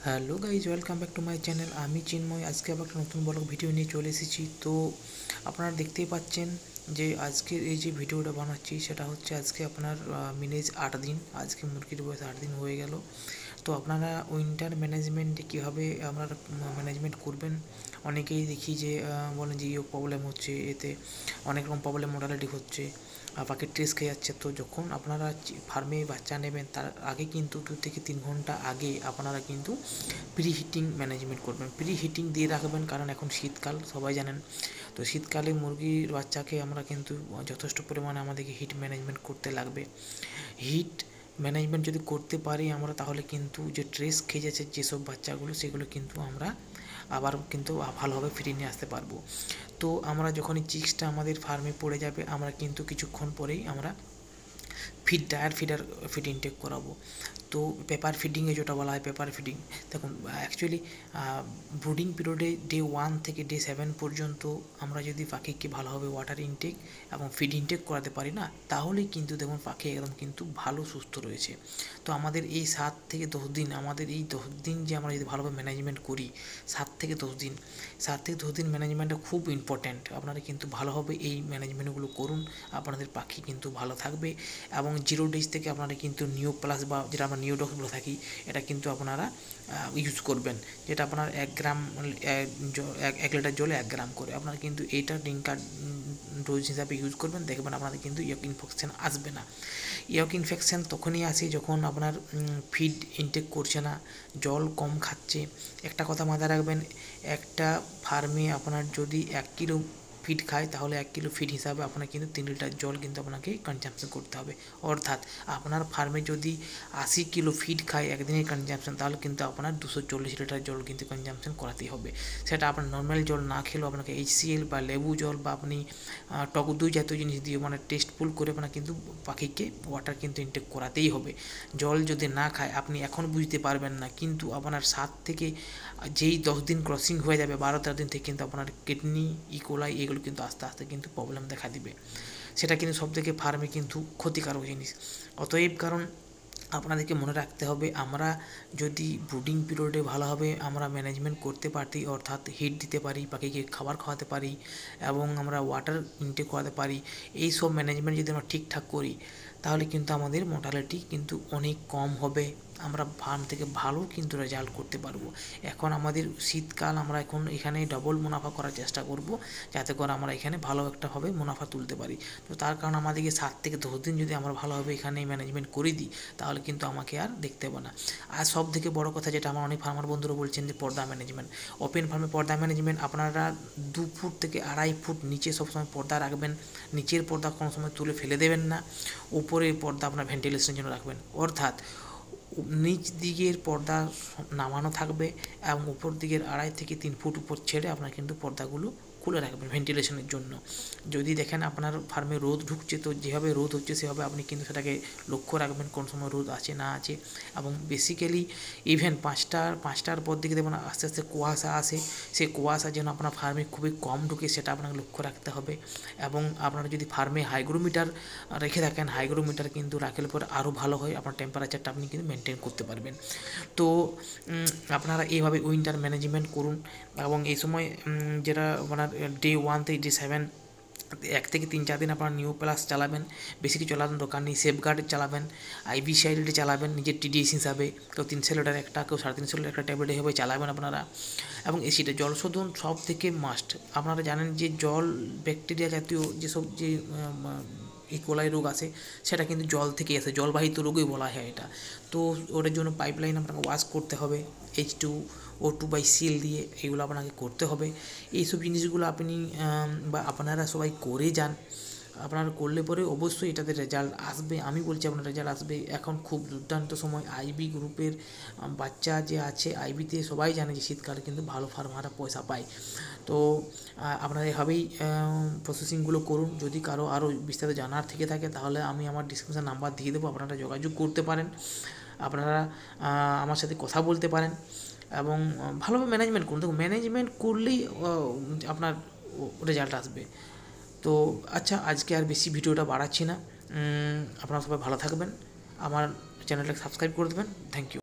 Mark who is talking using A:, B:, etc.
A: Hello guys, welcome back to my channel. আমি চিন্ময়। আজকে আবার একটা নতুন ব্লগ ভিডিও নিয়ে চলে এসেছি। তো আপনারা দেখতেই পাচ্ছেন যে আজকের এই যে ভিডিওটা বানাচ্ছি সেটা হচ্ছে আজকে আপনার মিনেজ 8 দিন। আজকে মুরগির বয়স 8 দিন হয়ে গেল। তো আপনারা উইন্টার ম্যানেজমেন্টে কীভাবে আপনারা ম্যানেজমেন্ট করবেন, অনেকেই দেখি যে বলেন যে ইয়ে প্রবলেম হচ্ছে, এতে অনেক রকম প্রবলেম মোটালিটি হচ্ছে, পাখির ট্রেস খেয়ে যাচ্ছে। তো যখন আপনারা ফার্মে বাচ্চা নেবেন তার আগে কিন্তু 2 থেকে 3 ঘন্টা আগে আপনারা কিন্তু প্রি হিটিং ম্যানেজমেন্ট করবেন। প্রি হিটিং দিয়ে রাখবেন, কারণ এখন শীতকাল সবাই জানেন। তো শীতকালে মুরগির বাচ্চাকে আমরা কিন্তু যথেষ্ট পরিমাণে আমাদেরকে হিট ম্যানেজমেন্ট করতে লাগবে। হিট ম্যানেজমেন্ট যদি করতে পারি আমরা, তাহলে কিন্তু যে ট্রেস খেয়ে যাচ্ছে যেসব বাচ্চাগুলো, সেগুলো কিন্তু আমরা আবার কিন্তু ভালোভাবে ফিরিয়ে নিয়ে আসতে পারবো। তো আমরা যখনই চিক্সটা আমাদের ফার্মে পড়ে যাবে, আমরা কিন্তু কিছুক্ষণ পরেই আমরা ফিড ইনটেক করাবো। তো পেপার ফিডিংয়ে যেটা বলা হয় পেপার ফিডিং, দেখুন অ্যাকচুয়ালি ব্রুডিং পিরিয়ডে ডে 1 থেকে ডে 7 পর্যন্ত আমরা যদি পাখিকে ভালোভাবে ওয়াটার ইনটেক এবং ফিড ইনটেক করাতে পারি না, তাহলেই কিন্তু দেখুন পাখি একদম কিন্তু ভালো সুস্থ রয়েছে। তো আমাদের এই 7 থেকে 10 দিন, আমাদের এই 10 দিন যে আমরা যদি ভালোভাবে ম্যানেজমেন্ট করি, 7 থেকে 10 দিন ম্যানেজমেন্টটা খুব ইম্পর্ট্যান্ট। আপনারা কিন্তু ভালোভাবে এই ম্যানেজমেন্টগুলো করুন, আপনাদের পাখি কিন্তু ভালো থাকবে। এবং 0 ডেজ থেকে আপনারা কিন্তু নিও প্লাস বা যেটা আমরা নিওডক্স বলে থাকি, এটা কিন্তু আপনারা ইউজ করবেন, যেটা আপনার 1 গ্রাম 1 লিটার জলে 1 গ্রাম করে আপনারা কিন্তু এইটা ড্রিঙ্কার ডোজ হিসাবে ইউজ করবেন। দেখবেন আপনাদের কিন্তু ইয়ক ইনফেকশান আসবে না। ইয়ক ইনফেকশান তখনই আসে যখন আপনার ফিড ইনটেক করছে না, জল কম খাচ্ছে। একটা কথা মাথায় রাখবেন, একটা ফার্মে আপনার যদি 1 কিলো ফিড খায়, তাহলে 1 কিলো ফিড হিসাবে আপনার কিন্তু 3 লিটার জল কিন্তু আপনাকে কনজাম্পশন করতে হবে। অর্থাৎ আপনার ফার্মে যদি 80 কিলো ফিড খায় একদিনের কনজাম্পশন, তাহলে কিন্তু আপনার 240 লিটার জল কিন্তু কনজাম্পশন করাতেই হবে। সেটা আপনার নর্মাল জল না খেলেও আপনাকে HCl বা লেবু জল বা আপনি টক দই জাতীয় জিনিস দিয়ে মানে টেস্টফুল করে আপনার কিন্তু পাখিকে ওয়াটার কিন্তু ইনটেক করাতেই হবে। জল যদি না খায়, আপনি এখন বুঝতে পারবেন না, কিন্তু আপনার 7 থেকে যেই 10 দিন ক্রসিং হয়ে যাবে, 12-13 দিন থেকে কিন্তু আপনার কিডনি ইকোলাই এগুলো কিন্তু আস্তে আস্তে কিন্তু প্রবলেম দেখা দিবে। সেটা কিন্তু সবথেকে ফার্মে কিন্তু ক্ষতিকারক জিনিস। অতএব কারণ আপনাদেরকে মনে রাখতে হবে, আমরা যদি ব্রুডিং পিরিয়ডে ভালোভাবে আমরা ম্যানেজমেন্ট করতে পারি, অর্থাৎ হিট দিতে পারি, পাখিকে খাবার খাওয়াতে পারি এবং আমরা ওয়াটার ইনটেক করাতে পারি, এই সব ম্যানেজমেন্ট যদি আমরা ঠিকঠাক করি, তাহলে কিন্তু আমাদের মর্টালিটি কিন্তু অনেক কম হবে। আমরা ফার্ম থেকে ভালো কিন্তু রেজাল্ট করতে পারবো। এখন আমাদের শীতকাল, আমরা এখন এখানে ডবল মুনাফা করার চেষ্টা করব, যাতে করে আমরা এখানে ভালো একটাভাবে মুনাফা তুলতে পারি। তো তার কারণ আমাদেরকে 7 থেকে 10 দিন যদি আমরা ভালোভাবে এখানে ম্যানেজমেন্ট করে দিই, তাহলে কিন্তু আমাকে আর দেখতে হবে না। আর সব থেকে বড় কথা যেটা আমার অনেক ফার্মার বন্ধুরা বলছেন, যে পর্দা ম্যানেজমেন্ট। ওপেন ফার্মে পর্দা ম্যানেজমেন্ট, আপনারা 2 ফুট থেকে 2.5 ফুট নিচে সবসময় পর্দা রাখবেন। নিচের পর্দা কোনো সময় তুলে ফেলে দেবেন না, উপরের পর্দা আপনার ভেন্টিলেশনের জন্য রাখবেন। অর্থাৎ নিচ দিকের পর্দা নামানো থাকবে এবং উপর দিকের 2.5 থেকে 3 ফুট উপর ছেড়ে আপনার কিন্তু পর্দাগুলো খুলে রাখবেন ভেন্টিলেশনের জন্য। যদি দেখেন আপনার ফার্মে রোদ ঢুকছে, তো যেভাবে রোদ হচ্ছে সেভাবে আপনি কিন্তু সেটাকে লক্ষ্য রাখবেন কোন সময় রোদ আছে না আছে। এবং বেসিক্যালি ইভেন 5টার পর দিকে দেখবেন আস্তে আস্তে কুয়াশা আসে, সেই কুয়াশা যেন আপনার ফার্মে খুবই কম ঢুকে, সেটা আপনাকে লক্ষ্য রাখতে হবে। এবং আপনারা যদি ফার্মে হাইগ্রোমিটার রেখে থাকেন, হাইগ্রোমিটার কিন্তু রাখলে পরে আরও ভালো হয়, আপনার টেম্পারেচারটা আপনি কিন্তু মেনটেন করতে পারবেন। তো আপনারা এইভাবে উইন্টার ম্যানেজমেন্ট করুন। এবং এই সময় যেটা আপনার ডে 1 থেকে ডে 7, 1 থেকে 3-4 দিন আপনারা নিউ প্লাস চালাবেন, বেশি কিছু চালানোর দরকার নেই। সেফগার্ড চালাবেন, আইভি শাইল্ড চালাবেন নিজের TDS হিসাবে, কেউ 300 লিটার একটা, কেউ 350 লিটার একটা ট্যাবলেট হিসেবে চালাবেন আপনারা। এবং এসিটা জল শোধন সব থেকে মাস্ট। আপনারা জানেন যে জল ব্যাকটেরিয়া জাতীয় যেসব যে ইকোলাই রোগ আছে, সেটা কিন্তু জল থেকে আসে, জলবাহিত রোগই বলা হয় এটা। তো ওটার জন্য পাইপলাইন আপনাকে ওয়াশ করতে হবে H2O2/Cl দিয়ে, এগুলো আপনাকে করতে হবে। এইসব জিনিসগুলো আপনি বা আপনারা সবাই করে যান। আপনারা করলে পরে অবশ্যই এটাতে রেজাল্ট আসবে, আমি বলছি আপনার রেজাল্ট আসবে। এখন খুব দুর্দান্ত সময়, আইবি গ্রুপের বাচ্চা যে আছে আইবিতে, সবাই জানে যে শীতকালে কিন্তু ভালো ফার্মাররা পয়সা পায়। তো আপনারা এভাবেই প্রসেসিংগুলো করুন। যদি কারো আরও বিস্তারিত জানার থেকে থাকে, তাহলে আমি আমার ডিসক্রিপশন নাম্বার দিয়ে দেবো, আপনারা যোগাযোগ করতে পারেন। আপনারা আমার সাথে কথা বলতে পারেন এবং ভালোভাবে ম্যানেজমেন্ট করুন। দেখুন, ম্যানেজমেন্ট করলেই আপনার রেজাল্ট আসবে। তো আচ্ছা, আজকে আর বেশি ভিডিওটা বাড়াচ্ছি না। আপনারা সবাই ভালো থাকবেন, আমার চ্যানেলটাকে সাবস্ক্রাইব করে দেবেন। Thank you.